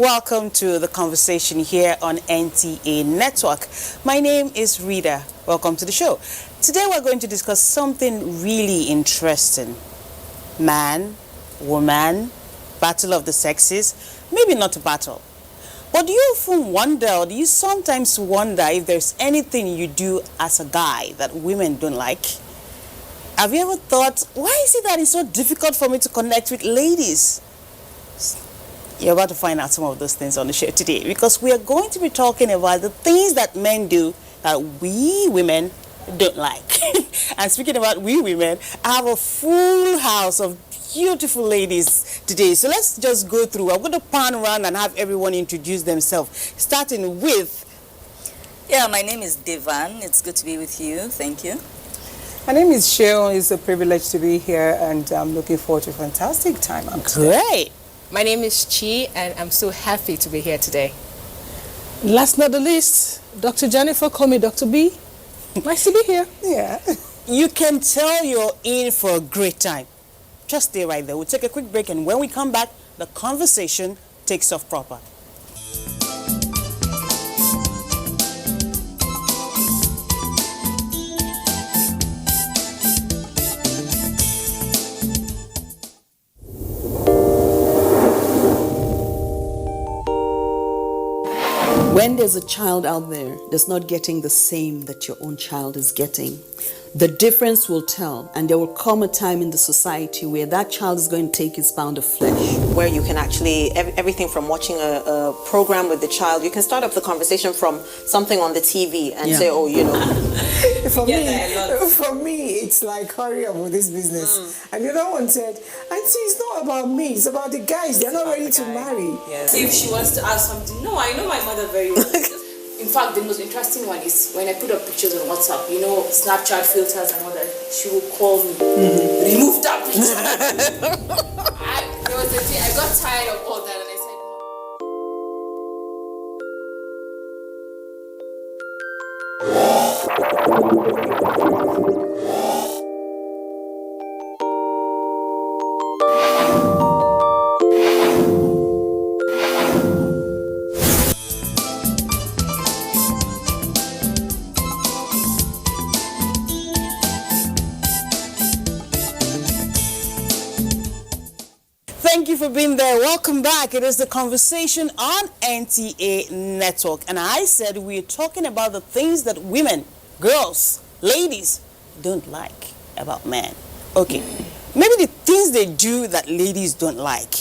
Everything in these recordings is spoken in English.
Welcome to the conversation here on NTA Network. My name is Rita. Welcome to the show. Today we're going to discuss something really interesting. Man, woman, battle of the sexes. Maybe not a battle. But do you often wonder, or do you sometimes wonder if there's anything you do as a guy that women don't like? Have you ever thought, why is it that it's so difficult for me to connect with ladies? You're about to find out some of those things on the show today, because we are going to be talking about the things that men do that we women don't like. And speaking about we women, I have a full house of beautiful ladies today. So let's just go through. I'm going to pan around and have everyone introduce themselves, starting with... Yeah, my name is Devan. It's good to be with you. Thank you. My name is Cheryl. It's a privilege to be here, and I'm looking forward to a fantastic time. Great. My name is Chi, and I'm so happy to be here today. Last not the least, Dr. Jennifer, call me Dr. B. Nice to be here. Yeah. You can tell you're in for a great time. Just stay right there. We'll take a quick break, and when we come back, the conversation takes off proper. When there's a child out there that's not getting the same that your own child is getting, the difference will tell, and there will come a time in the society where that child is going to take its pound of flesh. Where you can actually, everything from watching a program with the child, you can start up the conversation from something on the TV and say, oh, you know. For me, it's like, hurry up with this business. And the other one said, Auntie, it's not about me, it's about the guys. They're not ready to marry. Yes. If she wants to ask something, no, I know my mother very well. In fact, the most interesting one is when I put up pictures on WhatsApp, you know, Snapchat filters and all that, she will call me, remove that picture. There was a day I got tired of all that, and I said, Thank you for being there. Welcome back. It is the conversation on NTA Network. And I said we're talking about the things that women, girls, ladies don't like about men. Okay. Maybe the things they do that ladies don't like.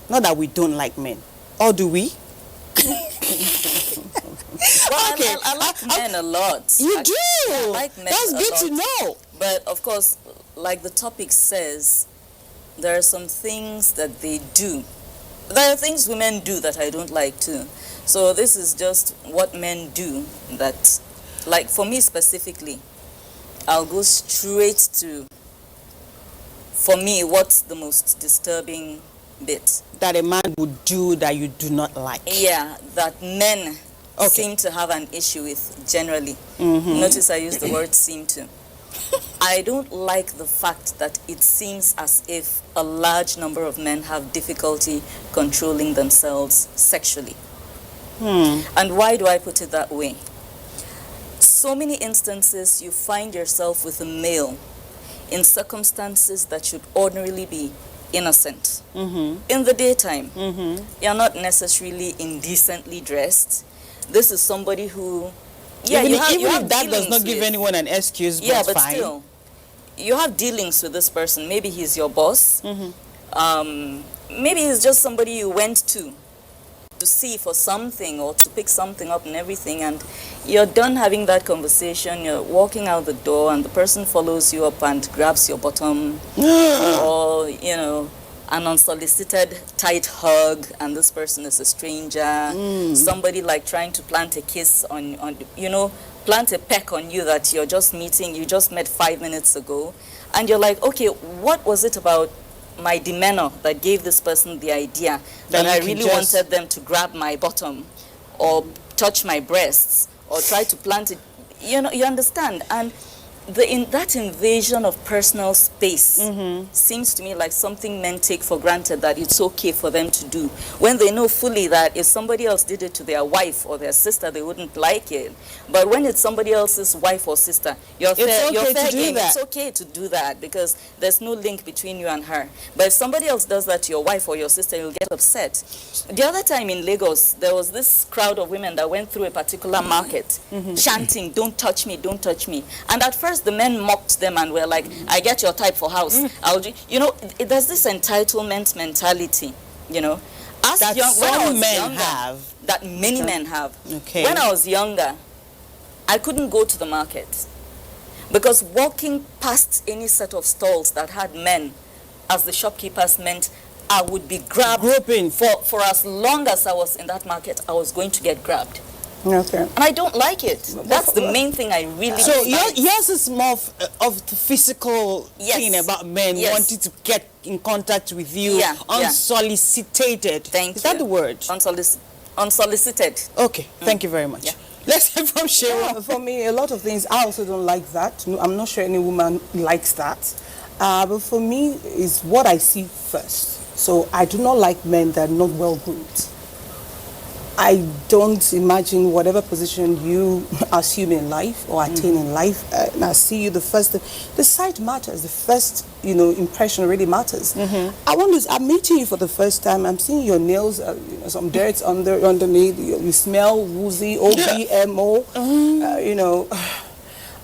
Not that we don't like men. Or do we? Well, I like men a lot. You do? I like men That's a good lot. to know. But of course, like the topic says, there are some things that they do. There are things women do that I don't like too. So this is just what men do that, like for me specifically, I'll go straight to, for me, what's the most disturbing bit. That a man would do that you do not like. Yeah, that men seem to have an issue with generally. Notice I use the word seem to. I don't like the fact that it seems as if a large number of men have difficulty controlling themselves sexually. And why do I put it that way? So many instances you find yourself with a male in circumstances that should ordinarily be innocent. In the daytime, you're not necessarily indecently dressed. This is somebody who... Yeah, even you have if that does not dealings give with. anyone an excuse, but Yeah, but fine. still, you have dealings with this person. Maybe he's your boss. Maybe he's just somebody you went to see for something or to pick something up and everything, and you're done having that conversation, you're walking out the door, and the person follows you up and grabs your bottom, or, you know, an unsolicited tight hug, and this person is a stranger. Somebody like trying to plant a kiss on, you know, plant a peck on you that you're just meeting, you just met 5 minutes ago, and you're like, okay, what was it about my demeanor that gave this person the idea that I really wanted them to grab my bottom or touch my breasts or try to plant it? You know, you understand? And that invasion of personal space seems to me like something men take for granted, that it's okay for them to do, when they know fully that if somebody else did it to their wife or their sister, they wouldn't like it. But when it's somebody else's wife or sister, it's okay to do that, because there's no link between you and her. But if somebody else does that to your wife or your sister, you'll get upset. The other time in Lagos, there was this crowd of women that went through a particular market chanting, "Don't touch me, don't touch me." And at first the men mocked them and were like, "I get your type for house." There's this entitlement mentality, As that some men have. That many men have. Okay. When I was younger, I couldn't go to the market, because walking past any set of stalls that had men as the shopkeepers meant I would be grabbed. Groping. For as long as I was in that market, I was going to get grabbed. Okay. And I don't like it. That's the main thing I really So dislike. yours is more of the physical thing about men wanting to get in contact with you unsolicited. Thank you. Is that the word? Unsolicited. Okay, thank you very much. Yeah. Let's hear from Sheila. For me, a lot of things, I also don't like that. No, I'm not sure any woman likes that. But for me, it's what I see first. So I do not like men that are not well groomed. I don't imagine whatever position you assume in life or attain in life, and I see you the first, the sight matters, the first, impression really matters. I'm meeting you for the first time, I'm seeing your nails, some dirt underneath, you smell woozy, OBMO,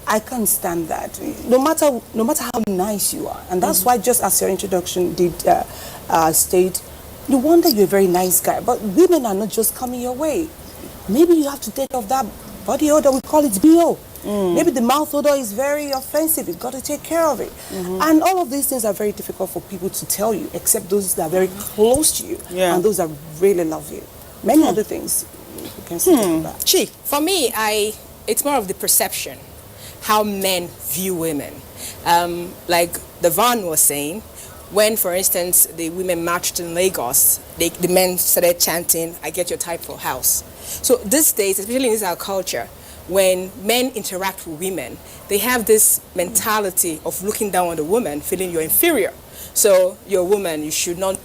I can't stand that, no matter how nice you are. And that's why, just as your introduction did state, you wonder you're a very nice guy, but women are not just coming your way. Maybe you have to take off that body odor, we call it BO. Maybe the mouth odor is very offensive, you've got to take care of it. And all of these things are very difficult for people to tell you, except those that are very close to you and those that really love you. Many other things you can say about. Chi, for me, it's more of the perception, how men view women. Like the Van was saying, when, for instance, the women marched in Lagos, the men started chanting, "I get your type for house." So these days, especially in our culture, when men interact with women, they have this mentality of looking down on the woman, feeling you're inferior. So you're a woman, you should not,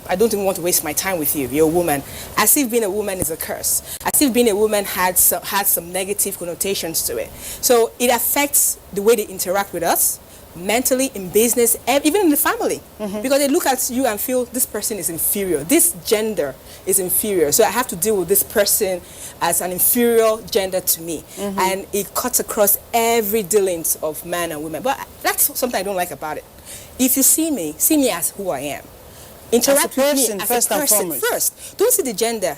I don't even want to waste my time with you, you're a woman. As if being a woman is a curse. As if being a woman had some negative connotations to it. So it affects the way they interact with us, mentally, in business, even in the family. Because they look at you and feel this person is inferior, this gender is inferior, so I have to deal with this person as an inferior gender to me. And it cuts across every dealings of men and women. But that's something I don't like about it. If you see me as who I am. Interact with me as first a person first. Don't see the gender.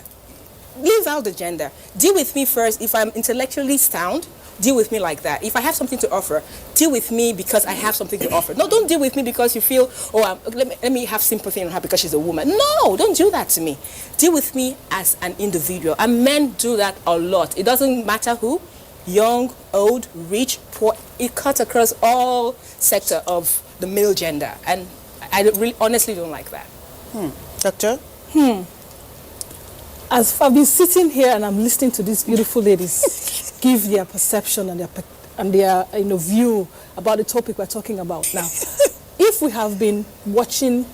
Leave out the gender. Deal with me first. If I'm intellectually sound, deal with me like that. If I have something to offer, deal with me because I have something to offer. No, don't deal with me because you feel, let me have sympathy on her because she's a woman. No, don't do that to me. Deal with me as an individual. And men do that a lot. It doesn't matter who, young, old, rich, poor. It cuts across all sector of the male gender. And I really honestly don't like that. Doctor? As I've been sitting here and I'm listening to these beautiful ladies give their perception and their view about the topic we're talking about now. If we have been watching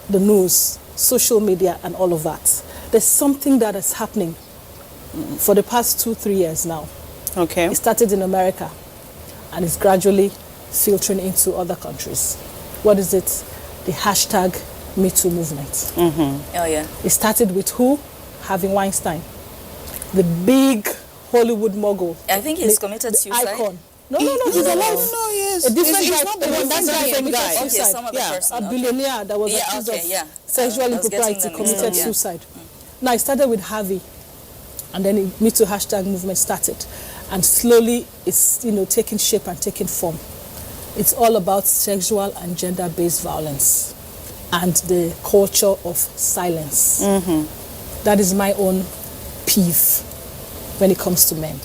the news, social media and all of that, there's something that is happening for the past 2-3 years now. Okay. It started in America and it's gradually filtering into other countries. What is it? The hashtag #MeToo movement. Oh yeah. It started with who? Harvey Weinstein, the big Hollywood mogul. I think he's committed suicide. Icon. No, he's alive. No, yes. A different He's guy. not the one, that's a different guy. Okay, some other person. A billionaire that was accused of sexual I was getting impropriety them committed mixed up, suicide. Now it started with Harvey, and then the #MeToo hashtag movement started, and slowly it's taking shape and taking form. It's all about sexual and gender-based violence and the culture of silence. That is my own peeve when it comes to men.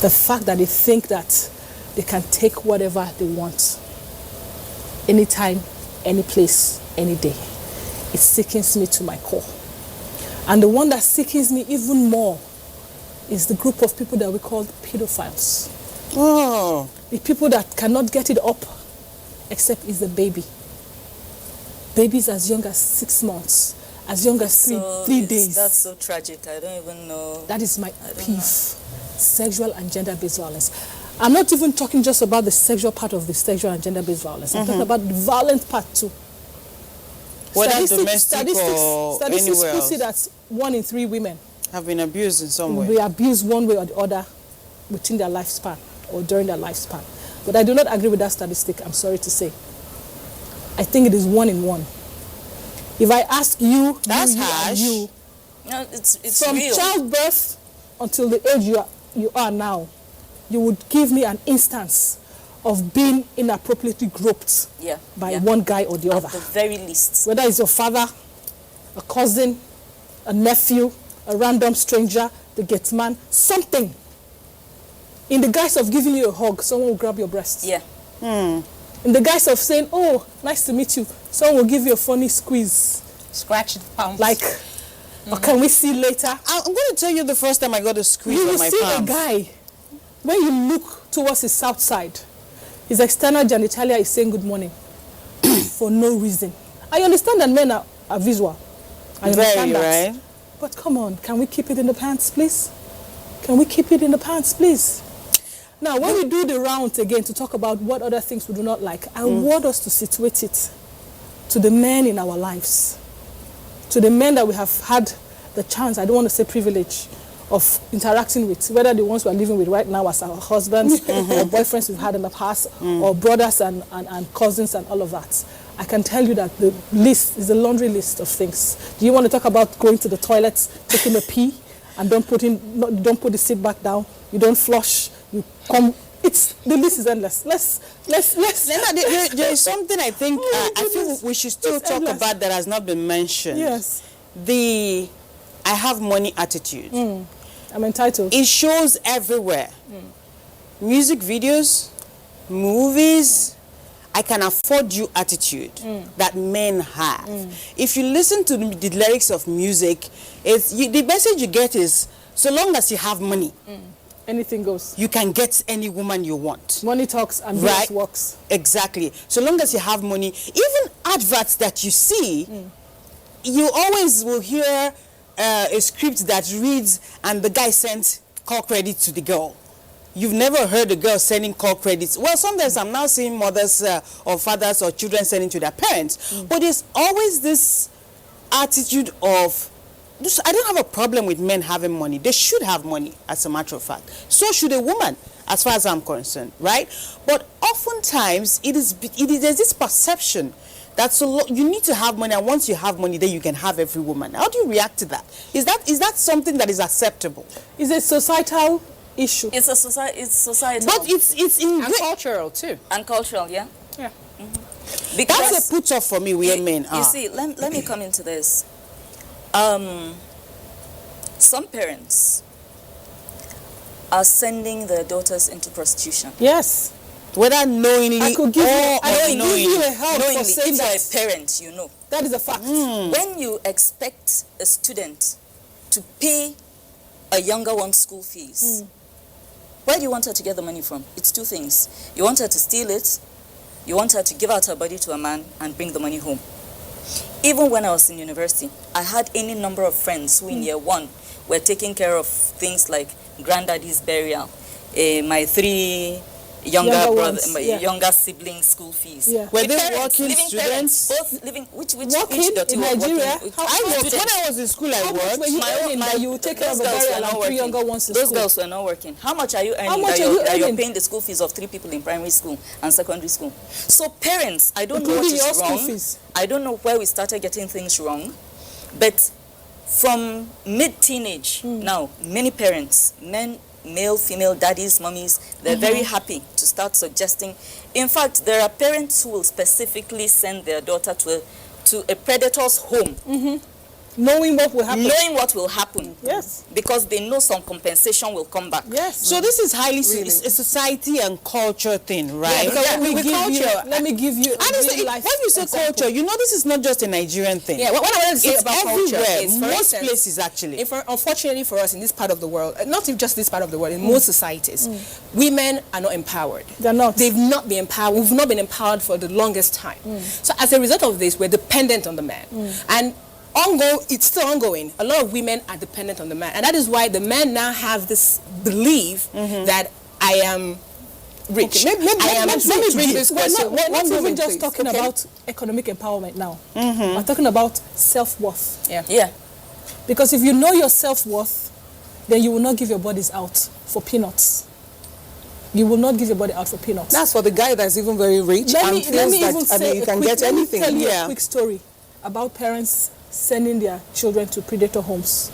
The fact that they think that they can take whatever they want, anytime, any place, any day. It sickens me to my core. And the one that sickens me even more is the group of people that we call pedophiles. Oh. The people that cannot get it up, except is the baby. Babies as young as 6 months, as young as three days. That's so tragic. I don't even know. That is my peeve. Sexual and gender-based violence. I'm not even talking just about the sexual part of the sexual and gender-based violence. I'm talking about the violent part too. Whether domestic or statistics anywhere else. see that 1 in 3 women Have been abused in some way. will be abused one way or the other within their lifespan or during their lifespan. But I do not agree with that statistic, I'm sorry to say. I think it is 1 in 1. If I ask you, That's you, harsh. and you, No, it's from real. childbirth until the age you are now, you would give me an instance of being inappropriately groped Yeah. by yeah. one guy or the other. At the very least. Whether it's your father, a cousin, a nephew, a random stranger, the gate man, something. In the guise of giving you a hug, someone will grab your breast. Yeah. In the guise of saying, oh, nice to meet you, someone will give you a funny squeeze. Scratch the palms. Like, or can we see later? I'm going to tell you the first time I got a squeeze You on will my see palm. a guy, when you look towards his south side, his external genitalia is saying good morning for no reason. I understand that men are visual. I understand Very, that. right? But come on, can we keep it in the pants, please? Can we keep it in the pants, please? Now, when we do the rounds again to talk about what other things we do not like, I want us to situate it to the men in our lives, to the men that we have had the chance, I don't want to say privilege, of interacting with, whether the ones we're living with right now as our husbands or boyfriends we've had in the past, or brothers and cousins and all of that. I can tell you that the list is a laundry list of things. Do you want to talk about going to the toilet, taking a pee, and don't put the seat back down, you don't flush, you come, the list is endless. Let's There is something I think, I goodness. think we should still It's talk endless. about that has not been mentioned. Yes. The I have money attitude. I'm entitled. It shows everywhere. Music videos, movies, I can afford you attitude that men have. If you listen to the lyrics of music, the message you get is, so long as you have money, Anything goes. you can get any woman you want. Money talks and Right. business works. Exactly. So long as you have money, even adverts that you see, you always will hear a script that reads, and the guy sent call credit to the girl. You've never heard a girl sending call credits. Well, sometimes I'm now seeing mothers or fathers or children sending to their parents. But there's always this attitude of, I don't have a problem with men having money. They should have money, as a matter of fact. So should a woman, as far as I'm concerned, right? But oftentimes, there's this perception that you need to have money, and once you have money, then you can have every woman. How do you react to that? Is that something that is acceptable? It's a societal issue. It's societal. But it's in And cultural too. and cultural, yeah? Yeah. Because that's a put off for me where men are. you see, let me come into this. Some parents are sending their daughters into prostitution. Yes. Whether knowingly I could give or you, I could give unknowingly. you a help for Knowingly, saying if you're that. a parent, you know. That is a fact. When you expect a student to pay a younger one's school fees, where do you want her to get the money from? It's two things. You want her to steal it, you want her to give out her body to a man and bring the money home. Even when I was in university, I had any number of friends who in year one were taking care of things like granddaddy's burial, my 3 Younger ones, yeah. younger siblings' school fees. Yeah. Were With they parents, working living students? Parents, both living, which Working dirty in work, Nigeria? working, How- I worked, students. when I was in school, I How much worked. were you earning that you take care of those a girls were burial not and 3 working. younger ones in Those school? girls were not working. How much are you earning much that are you you're earning? paying the school fees of 3 people in primary school and secondary school? So parents, I don't know what Including your is school wrong. fees. I don't know where we started getting things wrong. But from mid-teenage, now, many parents, men, male, female, daddies, mummies, they're very happy to start suggesting. In fact, there are parents who will specifically send their daughter to a predator's home Knowing what will happen. Knowing what will happen. Yes. Because they know some compensation will come back. Yes. So this is highly a society and culture thing, right? Yeah, let me give you And it's like, when you say culture, you know this is not just a Nigerian thing. Yeah, what I wanted to say It's about everywhere. culture is, for Most instance, places actually. Unfortunately for us in this part of the world, not even just this part of the world, in most societies, women are not empowered. They're not. They've not been empowered. We've not been empowered for the longest time. So as a result of this, we're dependent on the man. And it's still ongoing. A lot of women are dependent on the man. And that is why the men now have this belief that I am rich. Okay, let me bring this question. We're not even just please. talking Okay. about economic empowerment now. We're talking about self-worth. Yeah. Because if you know your self-worth, then you will not give your bodies out for peanuts. You will not give your body out for peanuts. That's for the guy that's even very rich Let and me feels even that say he a can quick- get let me anything. tell you a Yeah. quick story about parents sending their children to predator homes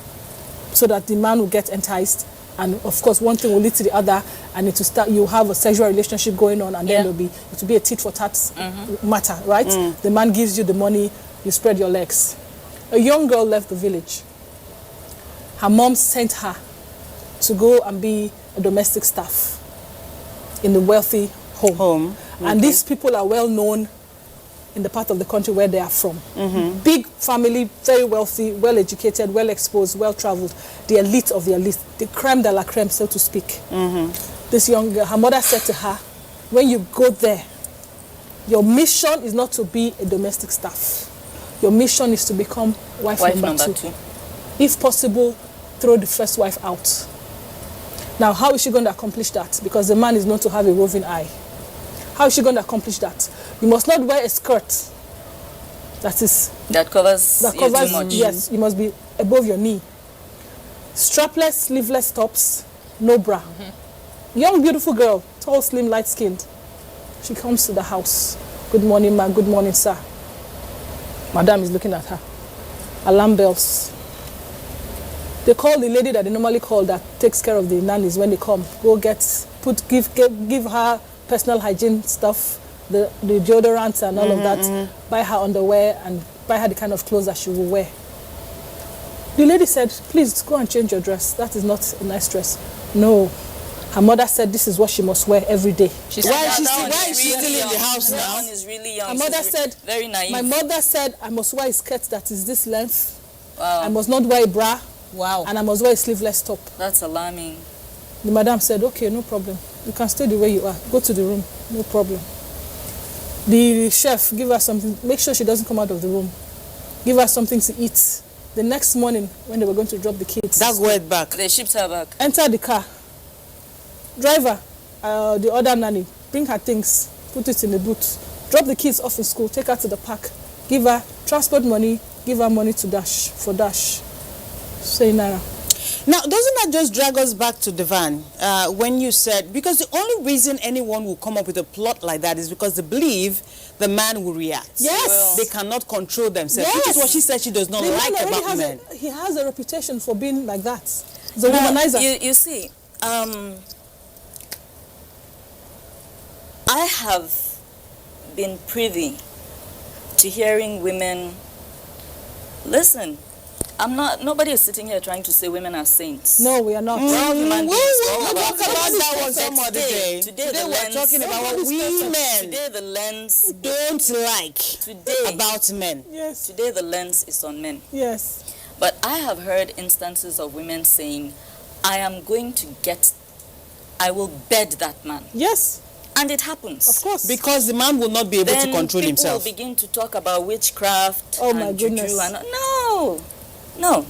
so that the man will get enticed, and of course one thing will lead to the other, and it will start. You have a sexual relationship going on, and then it will be a tit for tat matter, right? The man gives you the money, you spread your legs. A young girl left the village. Her mom sent her to go and be a domestic staff in the wealthy home. And these people are well known in the part of the country where they are from. Big family, very wealthy, well educated, well exposed, well traveled, the elite of the elite, the creme de la creme, so to speak. This young girl, her mother said to her, when you go there, your mission is not to be a domestic staff. Your mission is to become wife number two. If possible, throw the first wife out. Now, how is she going to accomplish that? Because the man is known to have a roving eye. How is she going to accomplish that? You must not wear a skirt that covers you too much. Yes, you must be above your knee. Strapless, sleeveless tops, no bra. Young, beautiful girl, tall, slim, light-skinned. She comes to the house. Good morning, ma. Good morning, sir. Madam is looking at her. Alarm bells. They call the lady that they normally call that takes care of the nannies when they come. Go give her personal hygiene stuff, the deodorants and all of that. Buy her underwear and buy her the kind of clothes that she will wear. The lady said, please go and change your dress. That is not a nice dress. No. Her mother said this is what she must wear every day. Why is she still in the house now? That one is really young. Her mother said, very naive. My mother said I must wear a skirt that is this length. Wow. I must not wear a bra. Wow. And I must wear a sleeveless top. That's alarming. The madam said, okay, no problem. You can stay the way you are. Go to the room. No problem. The chef, give her something. Make sure she doesn't come out of the room. Give her something to eat. The next morning, when they were going to drop the kids. That word back. They shipped her back. Enter the car. Driver, the other nanny, bring her things. Put it in the boot. Drop the kids off in school. Take her to the park. Give her transport money. Give her money to dash. Say Naira. Now, doesn't that just drag us back to the van when you said, because the only reason anyone will come up with a plot like that is because they believe the man will react. Yes. They cannot control themselves, Yes. which is what she said she does not The like man already about men. he has a reputation for being like that. He's a womanizer. You see, I have been privy to hearing women, listen, nobody is sitting here trying to say women are saints. No, we are not. We're all human beings. We'll We're all talk about that one some But other day. Today We're talking about what women Today the lens don't like Today. about men. Yes. Today the lens is on men. Yes. But I have heard instances of women saying, I will bed that man. Yes. And it happens. Of course. Because the man will not be able Then to control himself. people will begin to talk about witchcraft Oh, and my juju goodness. and no,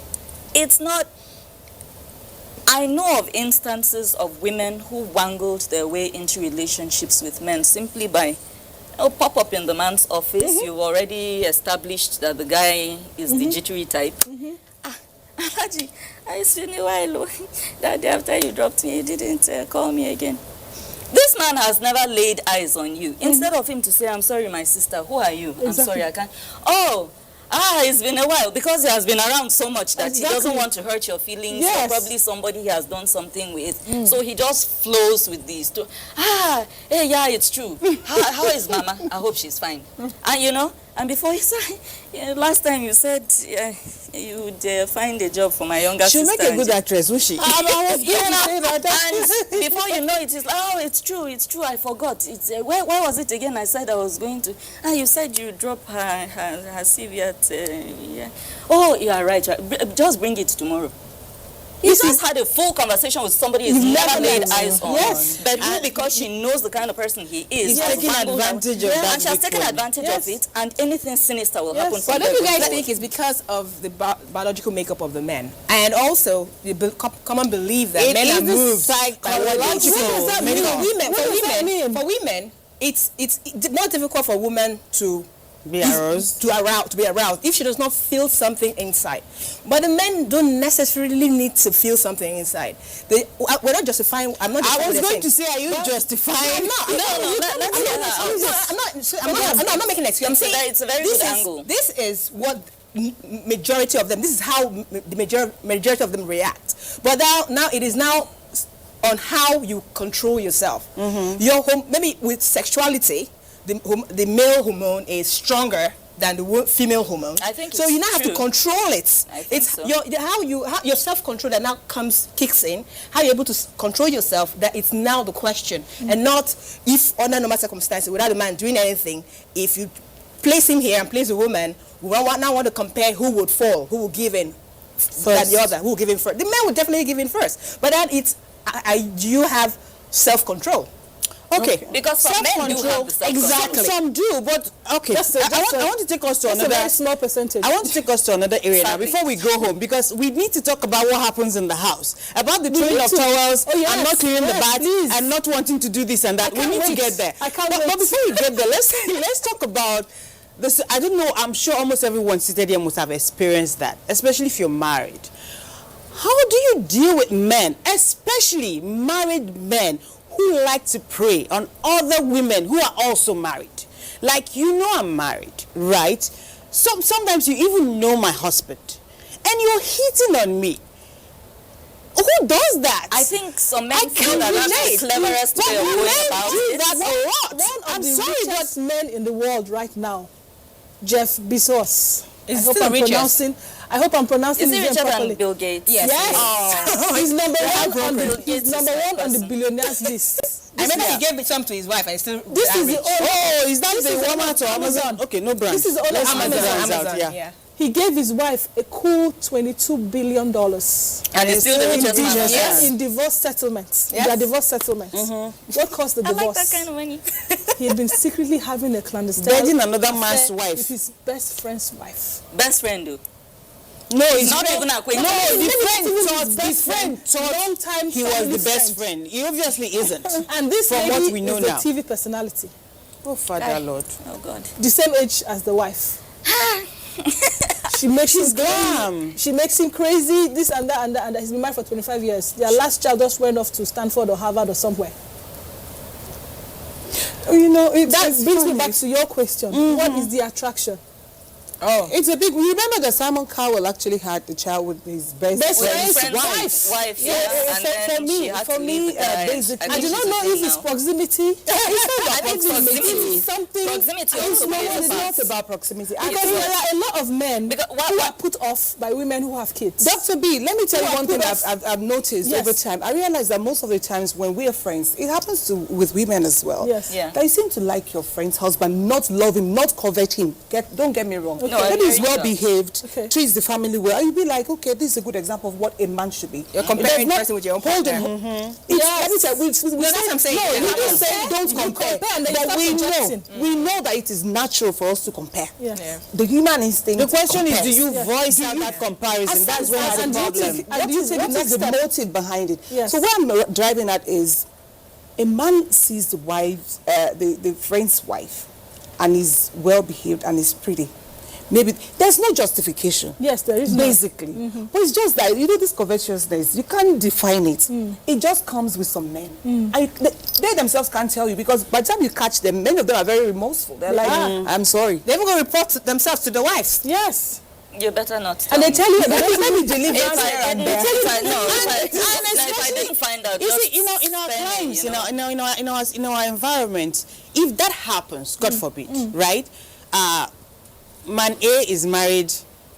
it's not. I know of instances of women who wangled their way into relationships with men simply by pop up in the man's office. You've already established that the guy is the jittery type. Alaji, it's been a while. That day after you dropped me, you didn't call me again. This man has never laid eyes on you. Instead of him to say, I'm sorry, my sister, who are you? I'm sorry, I can't. It's been a while, because he has been around so much that he doesn't want to hurt your feelings. Yes. Or probably somebody he has done something with. So he just flows with these. Hey, yeah, it's true. How is Mama? I hope she's fine. And And before you said, last time you said you would find a job for my younger She'll sister. make a good actress, will she? I was going to say that. And before you know it, it's like, oh, it's true, I forgot. It's where was it again? I said I was going to. You said you drop her CV at. Yeah. Oh, you are right. Just bring it tomorrow. He just had a full conversation with somebody he's never laid eyes on. Yes. But you, because she knows the kind of person he is. He's taking advantage of that. And she has taken advantage of it, and anything sinister will happen. But don't you guys think it's because of the biological makeup of the men? And also, the common belief that men are moved by what they feel. For women, it's more difficult for a woman to be aroused. To be aroused if she does not feel something inside. But the men don't necessarily need to feel something inside. We're not justifying. I'm not. I was going to say, are you justifying? I'm not making an excuse. I'm saying it's a very good angle. This is what majority of them. This is how the majority of them react. But now it is now on how you control yourself. Your maybe with sexuality. The male hormone is stronger than the female hormone. I think so. You now have to control it. I think it's so. Your self-control that now kicks in. How you're able to control yourself. That it's now the question, and not if under normal circumstances without a man doing anything. If you place him here and place a woman, we now want to compare who would fall, who will give in than the other, who will give in first. The man would definitely give in first, but then it's you have self-control. Okay. Because some men do have the self-control. Exactly. Some do, but okay. I want to take us to another. A very small percentage. I want to take us to another area now before we go home, because we need to talk about what happens in the house, about the throwing of towels and not clearing the bath and not wanting to do this and that. We need to get there. I can't wait. But before we get there, let's talk about this. I don't know. I'm sure almost everyone seated here must have experienced that, especially if you're married. How do you deal with men, especially married men, who like to prey on other women who are also married? Like, I'm married, right? Sometimes you even know my husband, and you're hitting on me. Who does that? I think some men feel that that's the cleverest way of going about it. That's a lot. One of the richest men in the world right now, Jeff Bezos. I hope I'm pronouncing his name richer properly. than Bill Gates? Yes. Oh. He's number one on the billionaires list. I remember he gave some to his wife and still. This is the only. Is that the woman to Amazon? Okay, no brand. This is the only Amazon. Yeah. He gave his wife a cool $22 billion. And he's still the richest man. Yes. In divorce settlements. Yes. Their divorce settlements. What caused the divorce? I like that kind of money. He had been secretly having a clandestine Dating another man's wife. with his best friend's wife. Best friend, though. No, he's not even acquainted. No, his friend thought long time he was the best friend. He obviously isn't. And this from lady what we know is now. a TV personality. Oh, Father Lord. Oh, God. The same age as the wife. She makes him glam. She makes him crazy, this and that and that, and that. He's been married for 25 years. Their last child just went off to Stanford or Harvard or somewhere. That brings me back to your question. What is the attraction? Oh, it's a big. Remember that Simon Cowell actually had the child with his best friend's wife. Yeah. For me, basically, I do not know if it's proximity. It's not about proximity. Because there are a lot of men who are put off by women who have kids. Dr. B, let me tell you one thing I've noticed over time. I realize that most of the times when we are friends, it happens with women as well. Yes. Yeah. They seem to like your friend's husband, not love him, not covet him. Don't get me wrong. No, maybe he's well behaved, Okay. treats the family well, and you'll be like, okay, this is a good example of what a man should be. You're comparing the person with your own partner. Let me tell you, that's what I'm saying. No, we didn't say don't compare. But we know that it is natural for us to compare. Yeah. The human instinct. The question is, compares. do you voice out that comparison? That's where the problem. What is the motive behind it? Yes. So what I'm driving at is, a man sees the wife, the friend's wife, and is well behaved and is pretty. Maybe there's no justification. Yes, there is. Basically. But it's just that, this covetousness, you can't define it. It just comes with some men. They themselves can't tell you, because by the time you catch them, many of them are very remorseful. They're like, I'm sorry. They even go report themselves to the wives. Yes. You better not. And they tell you, Let me deliver If I didn't find out, you see, in our times, in our environment, if that happens, God forbid, right? man A is married,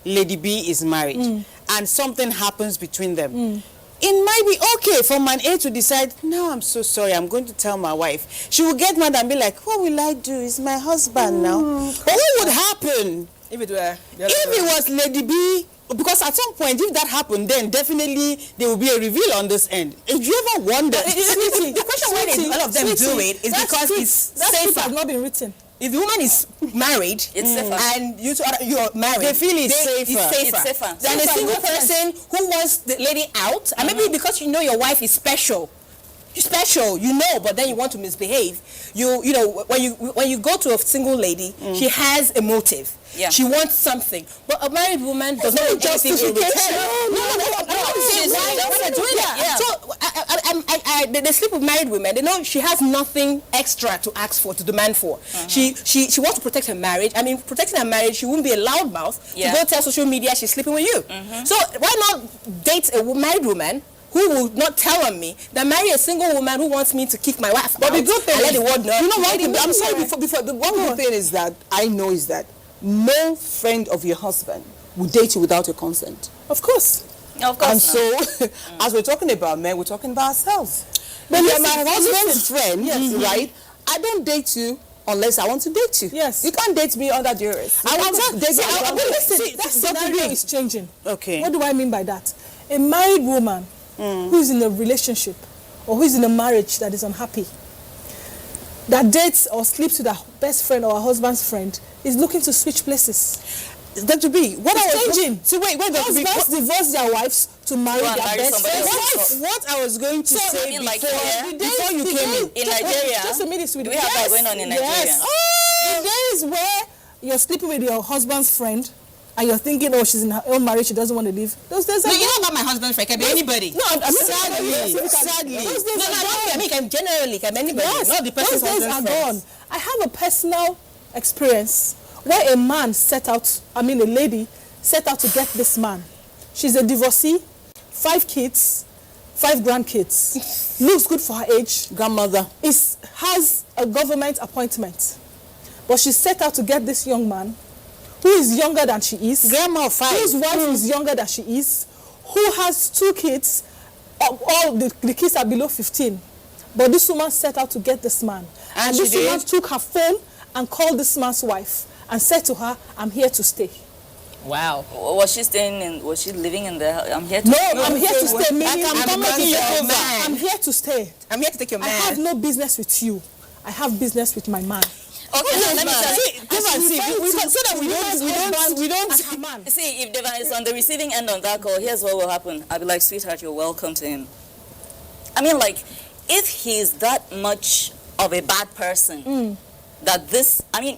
lady B is married, and something happens between them, it might be okay for man A to decide, no, I'm so sorry, I'm going to tell my wife. She will get mad and be like, what will I do? It's my husband now. But what would happen If it were... if it was lady B? Because at some point, if that happened, then definitely there will be a reveal on this end. If you ever wonder... The question why all of them do it is because it's That script has safer. not been written. If the woman is married, It's safer. and you're married, They feel it's safer. It's safer. than a single person who wants the lady out, and maybe because you know your wife is special. You're special, you know, but then you want to misbehave. You know, when you go to a single lady, she has a motive. Yeah. She wants something, but a married woman does not want anything in return. Why doing that? Yeah. So they sleep with married women. They know she has nothing extra to ask for, to demand for. She wants to protect her marriage. I mean, protecting her marriage, she wouldn't be a loudmouth to go tell social media she's sleeping with you. So why not date a married woman who will not tell on me than marry a single woman who wants me to kick my wife But out the good thing and let the world know? You know what? I'm sorry. Before the one good thing is that I know is that no friend of your husband will date you without your consent. Of course. Of course And not. so, as we're talking about men, we're talking about ourselves. When you're my husband's friend, right? I don't date you unless I want to date you. Yes. You can't date me under duress. I want to date you. Listen, that scenario is changing. Okay. What do I mean by that? A married woman who is in a relationship or who is in a marriage that is unhappy, that dates or sleeps with her best friend or her husband's friend, is looking to switch places. That to be what I was changing. So wait, Husbands divorce their wives to marry Go and their marry best somebody friend's else. wife. what I was going to say I mean, like before, here, before you came in. In Nigeria, Just a minute, sweetie. do we have that going on in Nigeria? Yes. The days where you're sleeping with your husband's friend and you're thinking, oh, she's in her own marriage, she doesn't want to leave. Those days are No, you know about my husband's friend. It can be anybody. No, I mean, Sadly. Those days are gone. I mean, can generally, can anybody. Yes, Not the those person's days are husband's gone. friends. I have a personal experience where a man a lady set out to get this man. She's a divorcee, 5 kids, 5 grandkids, looks good for her age, Grandmother. has a government appointment. But she set out to get this young man who is younger than she is, Grandma of 5. whose wife is younger than she is, who has 2 kids, all the kids are below 15. But this woman set out to get this man. And this she did? woman took her phone and called this man's wife and said to her, I'm here to stay. Wow. Was she living in the house? I'm here to No, I'm here to stay. Meaning, I'm coming to your man. I'm here to stay. I'm here to take your man. I have no business with you. I have business with my man. Okay, now let me See, so that we don't. see if Devan is on the receiving end on that call. Here's what will happen. I'll be like, sweetheart, you're welcome to him. I mean, like, if he's that much of a bad person, that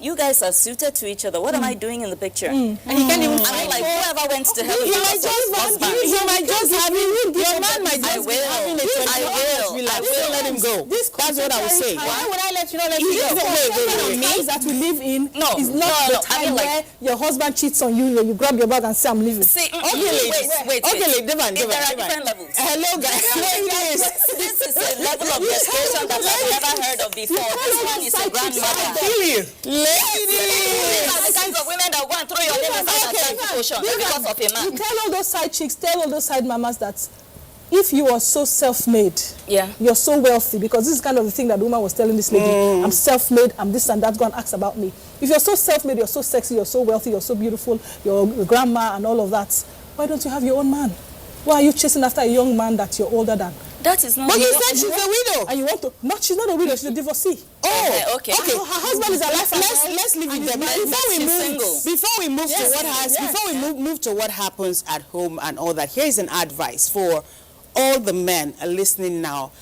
you guys are suited to each other. What am I doing in the picture? And he can't even I mean, like, whoever went to heaven, You might just have your man might just be having a 24 hours. I will let him go. That's what I would say. Why would I let you not let you This go? the house that we live in No, is not the I time mean, like- where your husband cheats on you and you grab your bag and say, I'm leaving. See, Okay, ladies. wait. Okay, Devan. There are different levels. Hello, guys. This is a level of desperation that I've never heard of before. This one is a grandmother. Ladies. These are the kinds of women that go and throw your name inside the Atlantic Ocean because of a You man. tell all those side chicks, tell all those side mamas that if you are so self-made, Yeah. you're so wealthy, because this is kind of the thing that the woman was telling this lady, I'm self-made, I'm this and that, go and ask about me. If you're so self-made, you're so sexy, you're so wealthy, you're so beautiful, you're a grandma and all of that, why don't you have your own man? Why are you chasing after a young man that you're older than? That is not. But you said she's a widow. And you want to, she's not a widow, she's a divorcee. Okay. Her husband is alive. Let's leave it there. Before we move to what happens at home and all that, here's an advice for all the men listening now.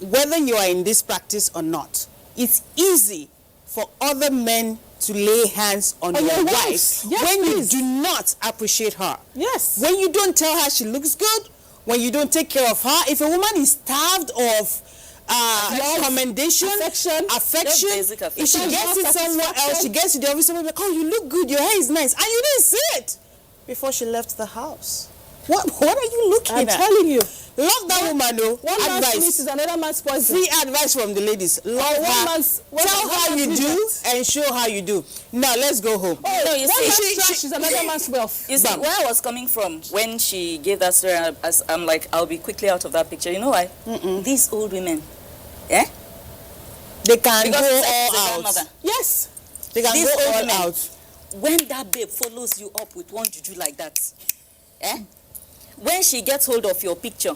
Whether you are in this practice or not, it's easy for other men to lay hands on your wife wives. Yes, when please. you do not appreciate her. Yes. When you don't tell her she looks good, when you don't take care of her. If a woman is starved of commendation, affection, basic affection. if she gets it somewhere else, she gets to the office, someone like, oh, you look good, your hair is nice, and you didn't see it before she left the house. What are you looking I'm at? telling you. Love that woman, though. One man's Advice. meat is another man's poison. Free advice from the ladies. Love one her. man's- Tell one how man's you meat do is- and show how you do. Now let's go home. No, you One see, man's trash is another man's wealth. You see, where I was coming from when she gave that story, I'm like, I'll be quickly out of that picture. You know why? These old women, eh? They can Because go it's a all out. grandmother. Yes. They can These go old all women. out. When that babe follows you up with one juju like that, eh? When she gets hold of your picture,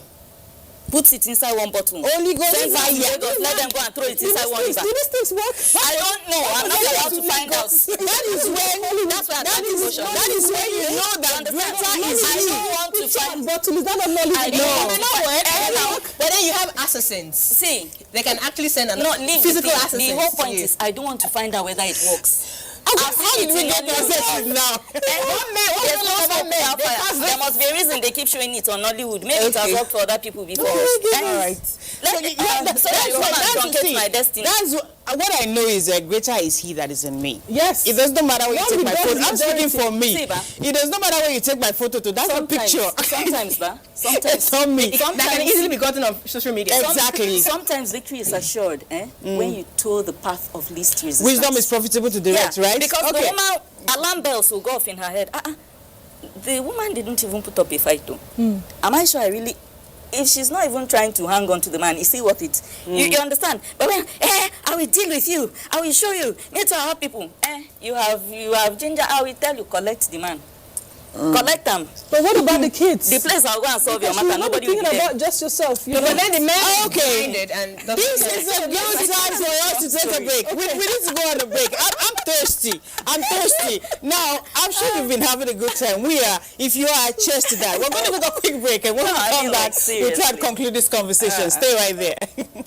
puts it inside one bottle, Only go sends it to inside. Lagos, let them go and throw it inside one river. Do these things work? I don't know. I'm not allowed to find out. That is when That's why I that can't is emotion. that is when you know that Understand? greater is I you. don't want to Picture find. and bottle is that a knowledge? I don't want to find. But then you have assassins. See, They can actually send an no, leave physical the thing. assassins. The whole to point you. is, I don't want to find out whether it works. How did we get possessive now? There's no smoke without fire. There must be a reason they keep showing it on Nollywood. Maybe it has Okay. worked for other people before. All right. So that your man truncate my destiny. That's what I know is greater is he that is in me. Yes. It does not matter where you What take we my done photo. is I'm speaking for me. See, ba? It does not matter where you take my photo to. That's a picture. Sometimes, ba? Sometimes. It's on me. That can easily be gotten on social media. Exactly. Sometimes victory is assured when you toe the path of least resistance. Wisdom is profitable to direct, right? Because the woman, alarm bells will go off in her head. The woman didn't even put up a fight though. Am I sure I really... If she's not even trying to hang on to the man, is he worth it? You understand? But when, I will deal with you. I will show you. Me too, I have people. You have ginger. I will tell you, collect the man. Collect them. But what about the kids? The place I'll go and solve your Because you matter. will not be Nobody will be thinking there. about just yourself. You But know? then the man Okay. minded and This is a good time for us to take a break. We need to go on a break. I'm thirsty. I'm thirsty. Now, I'm sure you've been having a good time. We are, if you are, cheers to that. We're going to take a quick break, and when we I come mean, back, like, we'll try to seriously. conclude this conversation. Stay right there.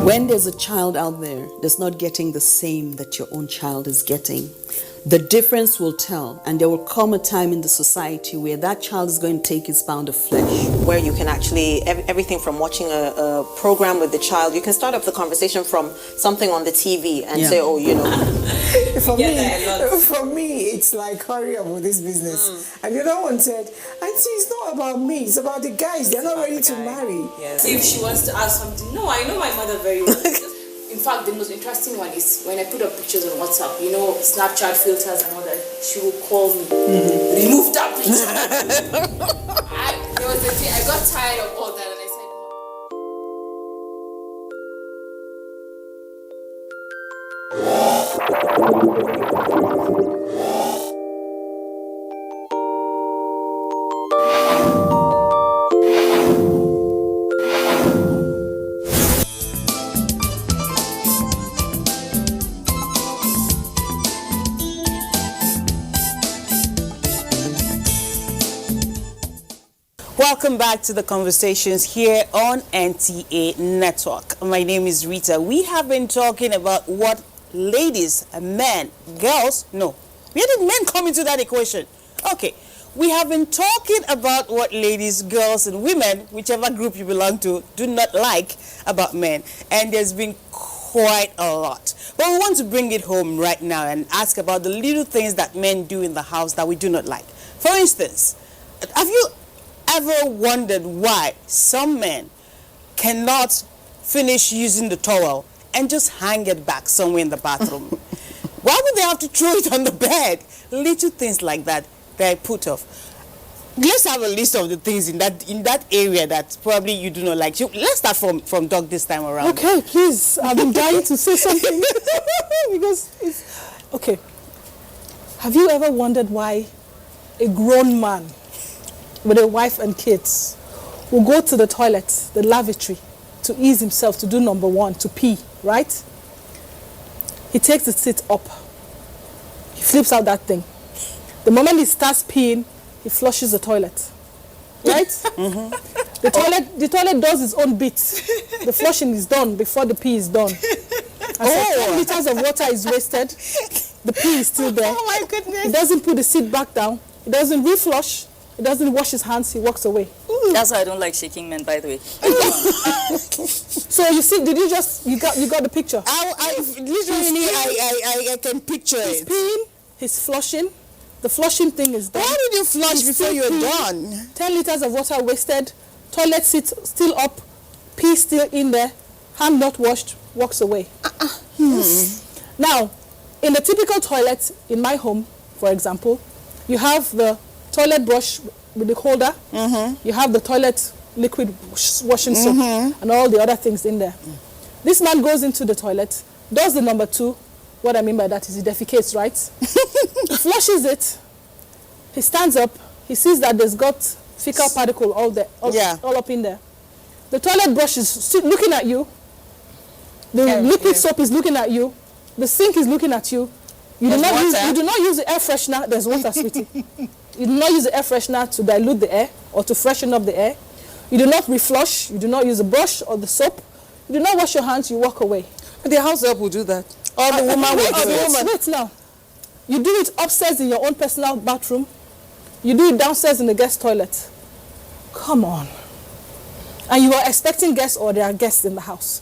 When there's a child out there that's not getting the same that your own child is getting, the difference will tell, and there will come a time in the society where that child is going to take his pound of flesh. Where you can actually, everything from watching a program with the child, you can start up the conversation from something on the TV and say, oh, you know. For me, it's like, hurry up with this business. And the other one said, Auntie, it's not about me, it's about the guys. They're not ready to marry. Yes. If she wants to ask something, no, I know my mother very well. In fact, the most interesting one is when I put up pictures on WhatsApp, you know, Snapchat filters and all that, she will call me, remove that picture. There was a day I got tired of all that and I said, Welcome back to the conversations here on NTA Network. My name is Rita. We have been talking about what ladies, men, girls, no. Where did men come into that equation? Okay, we have been talking about what ladies, girls, and women, whichever group you belong to, do not like about men. And there's been quite a lot. But we want to bring it home right now and ask about the little things that men do in the house that we do not like. For instance, have you ever wondered why some men cannot finish using the towel and just hang it back somewhere in the bathroom? Why would they have to throw it on the bed? Little things like that I put off. Let's have a list of the things in that area that probably you do not like. Let's start from Doc this time around. Okay, please. I've been dying to say something. Because it's... Okay. Have you ever wondered why a grown man with a wife and kids will go to the toilet, the lavatory, to ease himself, to do number one, to pee, right? He takes the seat up. He flips out that thing. The moment he starts peeing, he flushes the toilet, right? The toilet does its own bit. The flushing is done before the pee is done. And 10 liters of water is wasted. The pee is still there. Oh my goodness. He doesn't put the seat back down. He doesn't reflush. He doesn't wash his hands, he walks away. That's why I don't like shaking men, by the way. So you see, did you got the picture? I can picture He's it. peeing, he's flushing. The flushing thing is done. Why did you flush He's before still you're peeing. done? 10 liters of water wasted, toilet seat still up, pee still in there, hand not washed, walks away. Now, in the typical toilet in my home, for example, you have the toilet brush with the holder, you have the toilet liquid washing soap, and all the other things in there. This man goes into the toilet, does the number 2. What I mean by that is he defecates, right? He flushes it, he stands up, he sees that there's got fecal particle all up in there. The toilet brush is still looking at you, the liquid soap is looking at you, the sink is looking at you. You do not use the air freshener. There's water, sweetie. You do not use the air freshener to dilute the air or to freshen up the air. You do not reflush. You do not use the brush or the soap. You do not wash your hands. You walk away. The house help will do that. Or the woman will do it. Wait now. You do it upstairs in your own personal bathroom. You do it downstairs in the guest toilet. Come on. And you are expecting guests or there are guests in the house.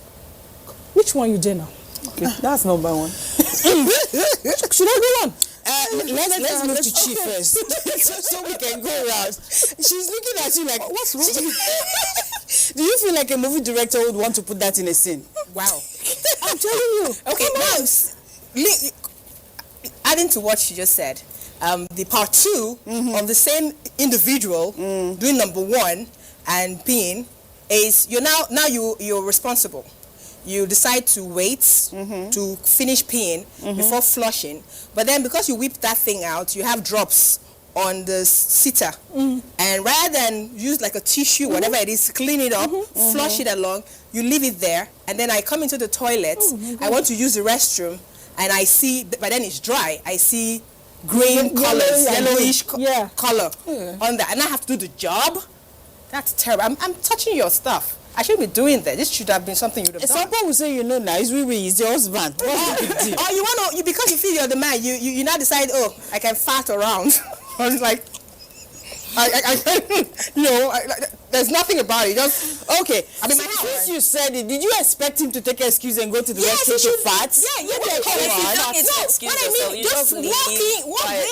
Which one you do now? Okay, that's number 1. Should I go on? Let's move to Chief first, so we can go around. She's looking at you like, what's wrong? Do you feel like a movie director would want to put that in a scene? Wow. I'm telling you. Okay, now, adding to what she just said, the part 2 of the same individual doing number 1 and peeing is you're responsible. You decide to wait to finish peeing before flushing, but then because you whip that thing out, you have drops on the sitter, and rather than use like a tissue, whatever it is, clean it up, flush it along, you leave it there, and then I come into the toilet, I want to use the restroom, and I see, but then it's dry, I see green colors, yellowish color on that, and I have to do the job. That's terrible. I'm touching your stuff. I shouldn't be doing that. This should have been something you would have done. Some people will say, now, it's your husband. What's the big deal? Oh, you want to, because you feel you're the man, you now decide, oh, I can fart around. I was like, there's nothing about it. Just, okay. I mean, since you said it, did you expect him to take an excuse and go to the restroom to fart? Yeah, What I mean, just walk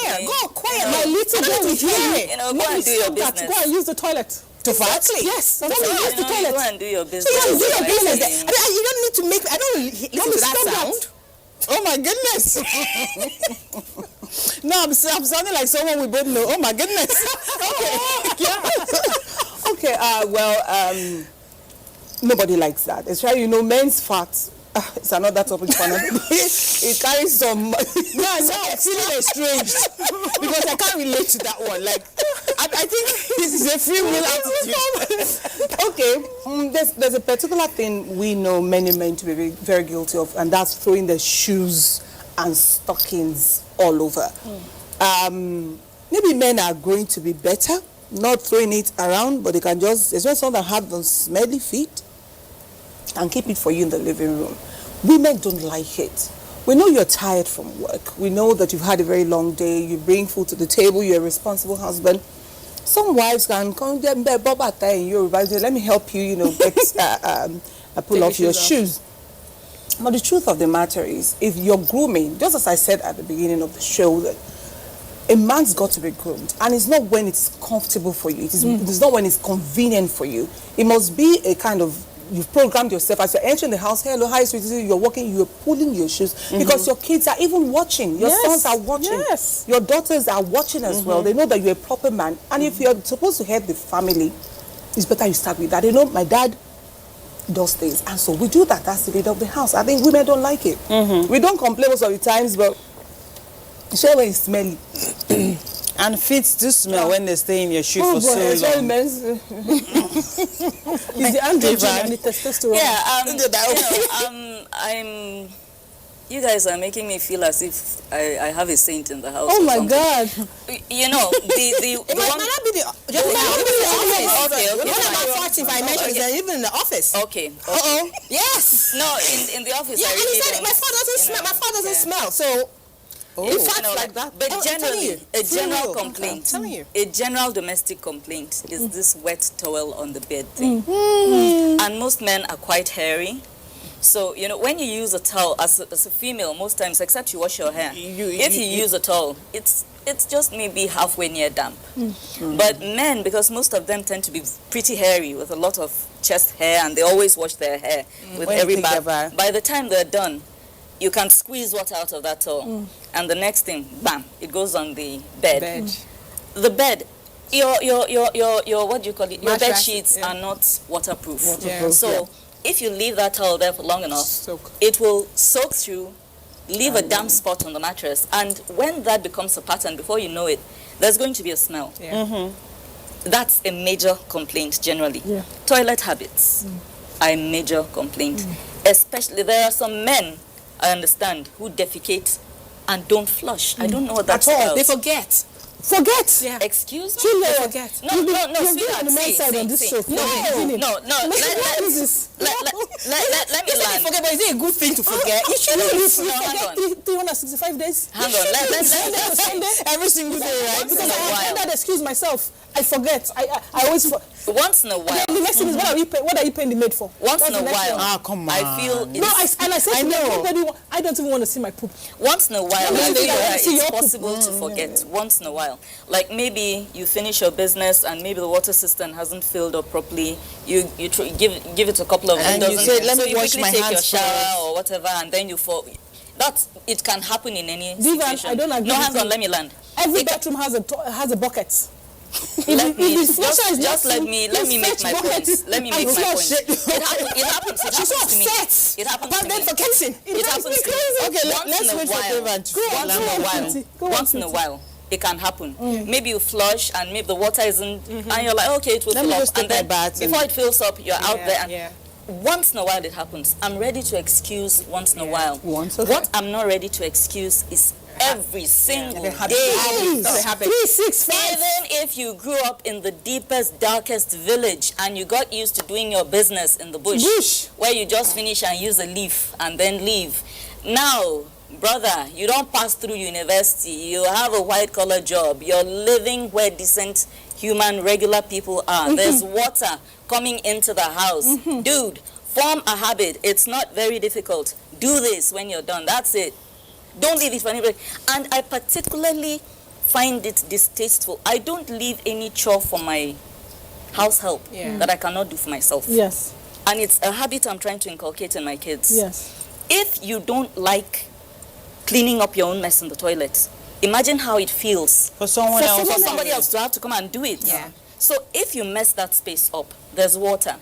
there. Go quiet. My little girl is here. Go and do your business. Go and use the toilet. To fart? Yes. Go and use the Go toilet. and do your business. You do your business. I mean, you don't need to make, I don't listen to that sound. Oh my goodness. No, I'm sounding like someone we both know. Oh my goodness. Okay. Okay, nobody likes that. It's right, men's farts. It's another topic for another day. It carries some... No, I'm feeling estranged because I can't relate to that one. Like, I think this is a free will attitude. Okay, there's a particular thing we know many men to be very, very guilty of, and that's throwing their shoes and stockings all over. Maybe men are going to be better, not throwing it around, but they can just... There's just someone that have those smelly feet and keep it for you in the living room. Women don't like it. We know you're tired from work. We know that you've had a very long day. You bring food to the table. You're a responsible husband. Some wives can come there, let me help you, get pull off your shoes. But the truth of the matter is, if you're grooming, just as I said at the beginning of the show, that a man's got to be groomed, and it's not when it's comfortable for you. It's not when it's convenient for you. It must be a kind of, you've programmed yourself as you're entering the house. Hello, hi, sweetie. You're walking, you're pulling your shoes because your kids are even watching. Your sons are watching. Yes. Your daughters are watching as well. They know that you're a proper man. And if you're supposed to head the family, it's better you start with that. My dad does things, and so we do that. That's the leader of the house. I think women don't like it. We don't complain most of the times, but share when it's smelly. And feet do smell when they stay in your shoe for so long. It's the androgen and the testosterone. Yeah, you guys are making me feel as if I have a saint in the house. Oh my God! The one might not be the office. Okay. What about farting? If I mention is even in the office. Okay. Yes. No, in the office. Yeah, and he said my father doesn't smell. My father doesn't smell. So In fact, like that. But I'm telling generally, you. a general I'm complaint, telling you. a general domestic complaint is this wet towel on the bed thing. And most men are quite hairy. So, you know, when you use a towel, as a female, most times, except you wash your hair, if you use a towel, it's just maybe halfway near damp. But men, because most of them tend to be pretty hairy with a lot of chest hair, and they always wash their hair with When every you take bath. By the time they're done, you can squeeze water out of that towel. And the next thing, bam, it goes on the bed. The bed, your what do you call it? Your bed sheets are not waterproof. So if you leave that towel there for long enough, it will soak through, leave a damp spot on the mattress, and when that becomes a pattern, before you know it, there's going to be a smell. That's a major complaint generally. Toilet habits are a major complaint. Especially, there are some men, I understand, who defecate and don't flush. I don't know what that's about. They forget. Yeah. Excuse me? Chile. Forget. No, sweetheart, on the men's side on this show. No, let me land. Forget, but is it a good thing to forget? You shouldn't forget 365 days. Hang on, let Sunday, every single day, right? Because I have that excuse myself. I forget. I always forget. Once in a while. The next thing is, what are you paying the maid for? Once in a while. Ah, come on. I feel No, I said to nobody, I don't even want to see my poop. once in a while, I feel that see your it's poop. possible to forget. Once in a while. Like maybe you finish your business and maybe the water cistern hasn't filled up properly. You give it a couple of And dozen. you say, let me so you wash quickly my take your hands shower first. or whatever, and then you fall. It can happen in any Divan, situation. I don't agree No, with hang on, you. let me land. Every bedroom has a bucket. Let me if the flusher is not just let full, me just make fetch my bucket point. Let me and make my flush point. it. It happens She's so to me. upset. It happens But to then me. forgetting. It happens to me. Okay, Once let's in a wait for while. Devan to Once in a while, it can happen. Maybe you flush and maybe the water isn't, and you're like, okay, it will Let fill me up. just take And then my bath before and- it fills up, you're out there. And once in a while it happens. I'm ready to excuse once in a while. What I'm not ready to excuse is every single day. 365. Even if you grew up in the deepest, darkest village and you got used to doing your business in the bush, where you just finish and use a leaf and then leave. Now, brother, you don't pass through university. You have a white-collar job. You're living where decent, human, regular people are. There's water coming into the house. Dude, form a habit. It's not very difficult. Do this when you're done. That's it. Don't leave it for anybody. And I particularly find it distasteful. I don't leave any chore for my house help that I cannot do for myself. Yes. And it's a habit I'm trying to inculcate in my kids. Yes. If you don't like cleaning up your own mess in the toilet, imagine how it feels For someone else. for somebody else to have to come and do it. So if you mess that space up, there's water.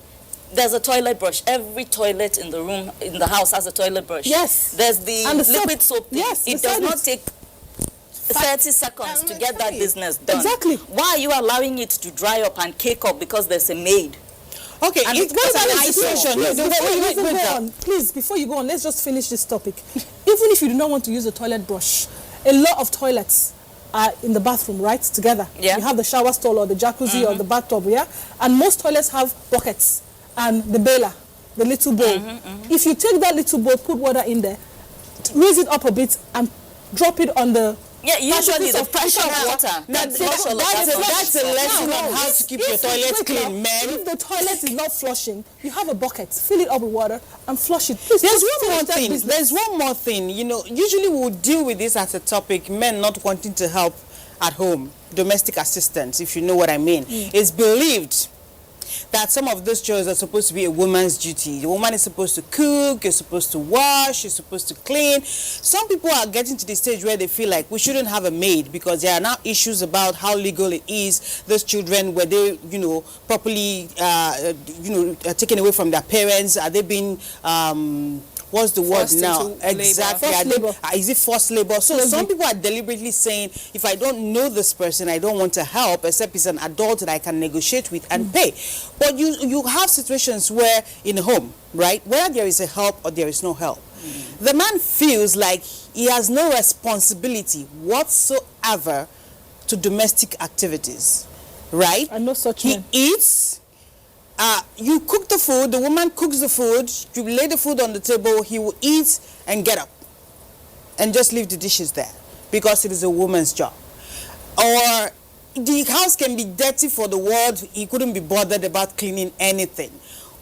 There's a toilet brush. Every toilet in the room, in the house has a toilet brush. Yes. There's the And the liquid soap. Yes, It does not take 30 seconds to get that business done. Exactly. Why are you allowing it to dry up and cake up because there's a maid? Okay, And what it's about an the situation? Please, before you go on, let's just finish this topic. Even if you do not want to use a toilet brush, a lot of toilets are in the bathroom, right? Together. Yeah. You have the shower stall or the jacuzzi or the bathtub, yeah? And most toilets have buckets and the baler, the little bowl. If you take that little bowl, put water in there, raise it up a bit and drop it on the Usually the pressure of water. That's a lesson on how to keep your toilet clean, man. If the toilet is not flushing, you have a bucket, fill it up with water and flush it. Please, There's just one more finish that thing. business. There's one more thing. You know, usually we'll deal with this as a topic, men not wanting to help at home, domestic assistance, if you know what I mean. It's believed that some of those chores are supposed to be a woman's duty. The woman is supposed to cook, you're supposed to wash, you're supposed to clean. Some people are getting to the stage where they feel like we shouldn't have a maid because there are now issues about how legal it is. Those children, were they, properly, taken away from their parents? Are they being, what's the word now? Exactly. Is it forced labor? So some people are deliberately saying, if I don't know this person, I don't want to help, except it's an adult that I can negotiate with and pay. But you have situations where in a home, right, where there is a help or there is no help. The man feels like he has no responsibility whatsoever to domestic activities, right? I know such He men. eats. You cook the food, the woman cooks the food, you lay the food on the table, he will eat and get up and just leave the dishes there. because it is a woman's job. Or the house can be dirty for the world, he couldn't be bothered about cleaning anything.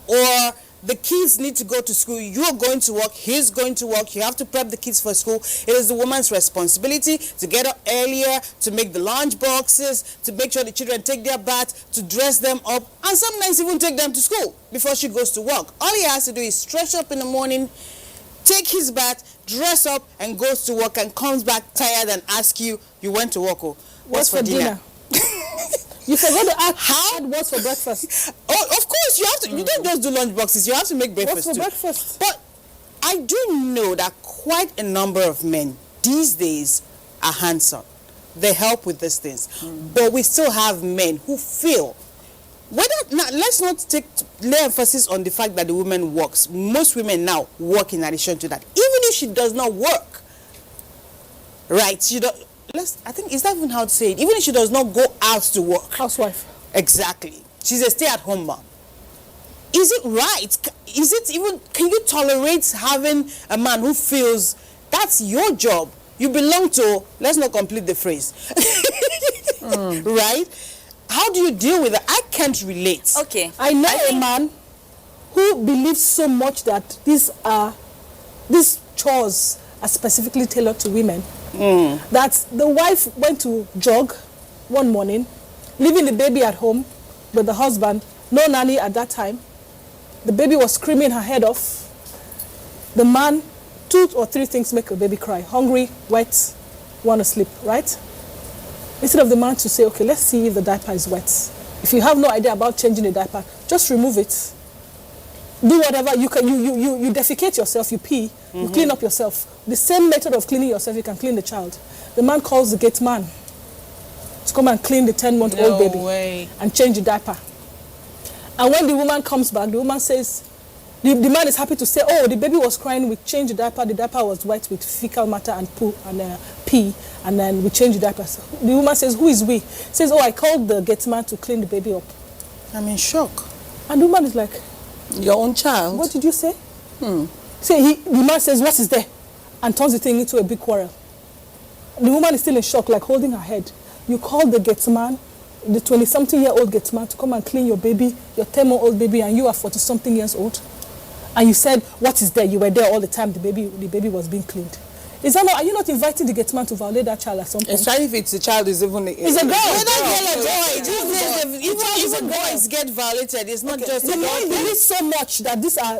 Or the kids need to go to school, you're going to work, he's going to work, you have to prep the kids for school. It is the woman's responsibility to get up earlier, to make the lunch boxes, to make sure the children take their bath, to dress them up, and sometimes even take them to school before she goes to work. All he has to do is stretch up in the morning, take his bath, dress up, and goes to work, and comes back tired and asks you, you went to work, oh, what's for dinner? You forgot to add what's for breakfast. Oh, of course, you have to. You don't just do lunch boxes. You have to make breakfast What's for too. breakfast? But I do know that quite a number of men these days are hands-on. They help with these things. But we still have men who feel, let's not lay emphasis on the fact that the woman works. Most women now work in addition to that. Even if she does not work, right? I think, is that even how to say it? Even if she does not go out to work. Housewife. Exactly. She's a stay-at-home mom. Is it right? Is it even, can you tolerate having a man who feels that's your job? You belong to, let's not complete the phrase. Right? How do you deal with it? I can't relate. Okay. I know a man who believes so much that these chores are specifically tailored to women. That the wife went to jog one morning, leaving the baby at home with the husband, no nanny at that time. The baby was screaming her head off. The man, 2 or 3 things make a baby cry: hungry, wet, want to sleep, right? Instead of the man to say, okay, let's see if the diaper is wet. If you have no idea about changing the diaper, just remove it. Do whatever you can. You defecate yourself, you pee, you clean up yourself. The same method of cleaning yourself, you can clean the child. The man calls the gate man to come and clean the 10-month-old baby and change the diaper. And when the woman comes back, the woman says, the man is happy to say, oh, the baby was crying, we changed the diaper was wet with fecal matter and poo and pee, and then we changed the diaper. So the woman says, who is we? Says, oh, I called the gate man to clean the baby up. I'm in shock. And the woman is like, your own child? what did you say? The man says, what is there? And turns the thing into a big quarrel. The woman is still in shock, like holding her head. You called the gate man, the 20-something-year-old gate man, to come and clean your baby, your 10-month-old baby, and you are 40-something years old. And you said, what is there? You were there all the time, the baby was being cleaned. Is that not, are you not inviting the gate man to violate that child at some point? Especially if it's a child, is even... It's a girl. Even boys get violated. It's not just the man believes so much that these are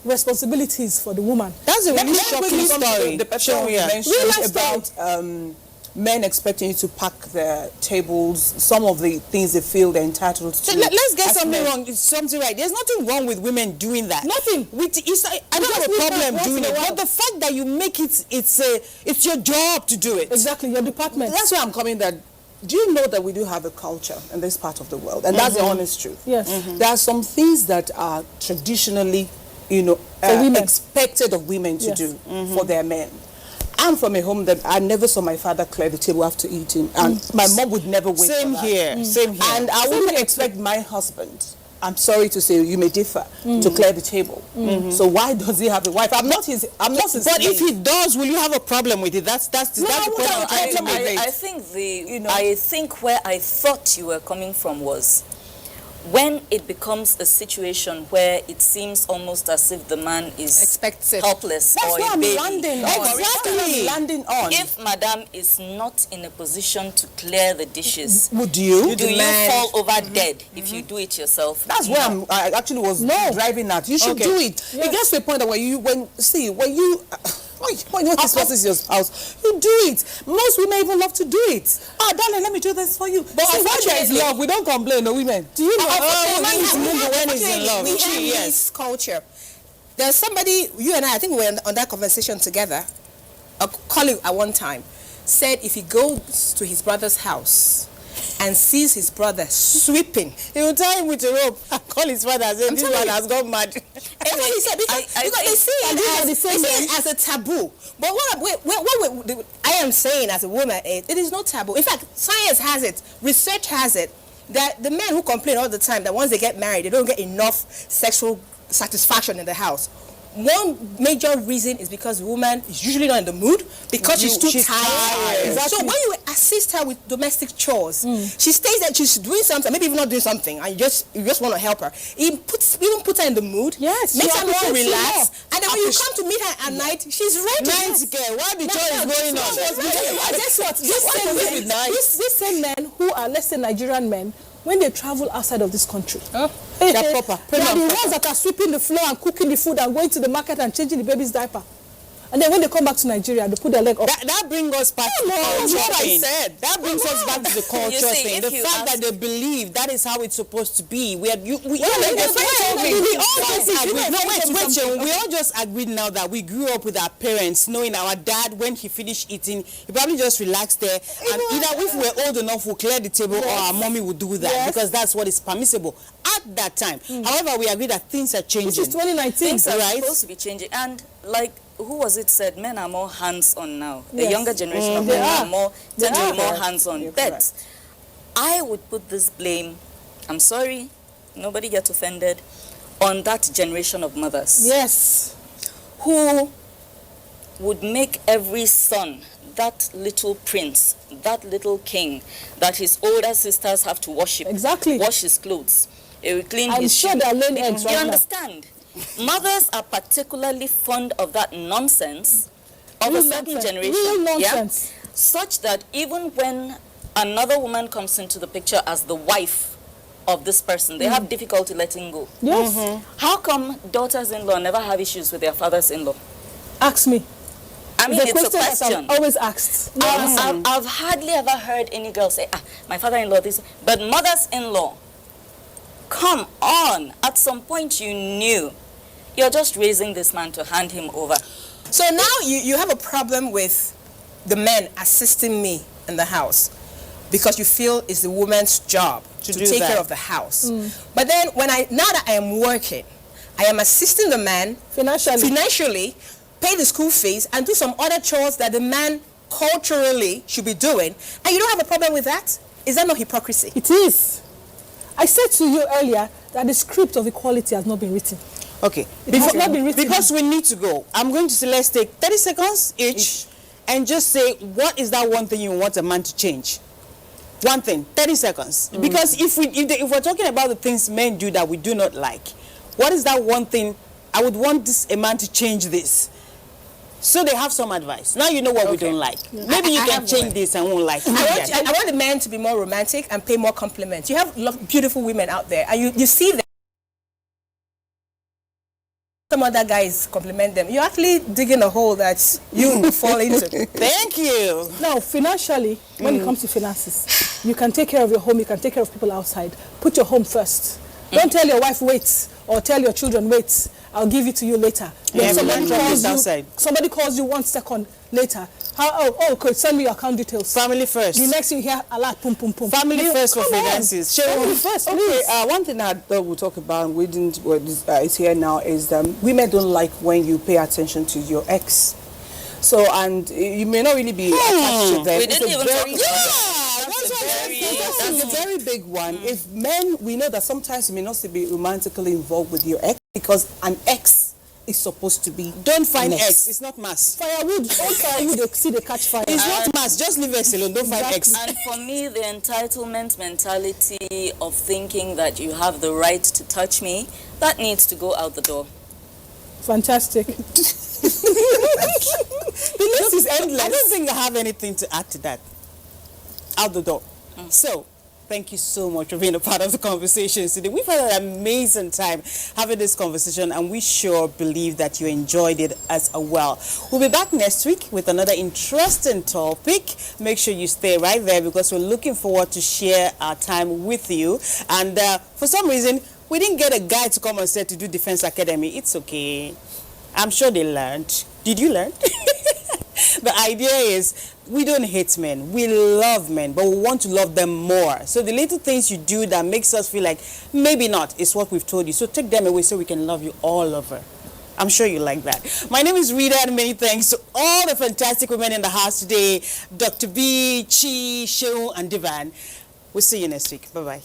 responsibilities for the woman. That's a really shocking story. The person you mentioned about men expecting you to pack their tables, some of the things they feel they're entitled to. So let's get something right. There's nothing wrong with women doing that. Nothing. I don't have a problem doing it, but the fact that you make it's your job to do it. Exactly, your department. That's where I'm coming. That do you know that we do have a culture in this part of the world, and that's the honest truth. Yes. There are some things that are traditionally, expected of women to do for their men. I'm from a home that I never saw my father clear the table after eating, and my mom would never wait for that. Same here. And I wouldn't expect my husband, I'm sorry to say, you may differ, to clear the table. So why does he have a wife? I'm not his. But if he does, will you have a problem with it? That's the point I'm trying to make. I think where I thought you were coming from was when it becomes a situation where it seems almost as if the man is helpless or a baby. Exactly. Landing on. If madam is not in a position to clear the dishes, would you? Do you fall over dead if you do it yourself? That's where I actually was driving at. You should do it. Yes. It gets to a point that when you notice what is your house, you do it. Most women even love to do it. Darling, let me do this for you. But when there is love, we don't complain, no women. Do you know? When is in love? We have this culture. There's somebody, you and I think we were on that conversation together. A colleague at one time said if he goes to his brother's house and sees his brother sweeping, he will tie him with a rope and call his father and say, this man has gone mad. That's what he said, because they see it as a taboo. But what I am saying as a woman, it is not taboo. In fact, science has it, research has it, that the men who complain all the time that once they get married, they don't get enough sexual satisfaction in the house. one major reason is because the woman is usually not in the mood because she's too tired. Exactly. So when you assist her with domestic chores, she stays there, she's doing something, maybe even not doing something, and you just want to help her. It even puts her in the mood. Yes. Makes her more appreciates you relaxed. And then when you come to meet her at night, she's ready. Nice girl. Why the chore is going on? Guess what? These same men who are, let's say, Nigerian men, when they travel outside of this country, They're proper. they are the ones that are sweeping the floor and cooking the food and going to the market and changing the baby's diaper. And then when they come back to Nigeria, they put their leg up. That brings us back to the culture thing. That brings us back to the culture thing. The fact that they believe that is how it's supposed to be. We all just agreed now that we grew up with our parents, knowing our dad, when he finished eating, he probably just relaxed there. And either if we're old enough, we'll clear the table, or our mommy would do that because that's what is permissible at that time. However, we agree that things are changing. Which is 2019. Things are supposed to be changing. And like, who was it said, men are more hands-on now. The younger generation of men are tend to be more hands-on. But I would put this blame, I'm sorry, nobody gets offended, on that generation of mothers. Yes. Who would make every son that little prince, that little king, that his older sisters have to worship. Exactly. Wash his clothes. He will clean I'm his sure shoes. they're laying eggs You right now. understand? Mothers are particularly fond of that nonsense of Real a certain nonsense. generation. Real nonsense. Yeah? Such that even when another woman comes into the picture as the wife of this person, they have difficulty letting go. Yes. How come daughters-in-law never have issues with their fathers-in-law? Ask me. I mean, The it's a question that question. I've always asked. I've hardly ever heard any girl say, my father-in-law this, but mothers-in-law, come on. At some point you knew you're just raising this man to hand him over. So now you have a problem with the men assisting me in the house because you feel it's the woman's job to take care of the house. But then now that I am working, I am assisting the man financially, pay the school fees, and do some other chores that the man culturally should be doing, and you don't have a problem with that? Is that not hypocrisy? It is. I said to you earlier that the script of equality has not been written. Okay. It has not been written. Because we need to go, I'm going to say let's take 30 seconds each and just say, what is that one thing you want a man to change? One thing, 30 seconds. Because if we're talking about the things men do that we do not like, what is that one thing I would want a man to change this? So they have some advice. Now you know what we don't like. Maybe you can change this and won't like it. I want the men to be more romantic and pay more compliments. You have beautiful women out there, and you see them. Some other guys compliment them. You're actually digging a hole that you fall into. Thank you. Now, financially, when it comes to finances, you can take care of your home, you can take care of people outside. Put your home first. Don't tell your wife, wait, or tell your children, wait, I'll give it to you later. When somebody calls you 1 second later, okay, send me your account details. Family first. The next you hear a lot, pum, pum, pum. Family first for finances. Family first, please. One thing I thought we'll talk about, we didn't, is here now, is women don't like when you pay attention to your ex. So, and you may not really be attached to them. We didn't even talk That's a very big one. If men, we know that sometimes you may not be romantically involved with your ex because an ex is supposed to be. Don't find ex. It's not mass. Firewood. All firewood, they see they catch fire. It's not mass. Just leave ex alone. Don't find ex. And for me, the entitlement mentality of thinking that you have the right to touch me, that needs to go out the door. Fantastic. The list is endless. I don't think I have anything to add to that. Out the door. So, thank you so much for being a part of the conversation today. We've had an amazing time having this conversation, and we sure believe that you enjoyed it as well. We'll be back next week with another interesting topic. Make sure you stay right there because we're looking forward to share our time with you. And for some reason, we didn't get a guy to come on set to do Defense Academy. It's okay. I'm sure they learned. Did you learn? The idea is we don't hate men. We love men, but we want to love them more. So the little things you do that makes us feel like maybe not is what we've told you. So take them away so we can love you all over. I'm sure you like that. My name is Rita, and many thanks to all the fantastic women in the house today. Dr. B, Chi, Shehu, and Divan. We'll see you next week. Bye-bye.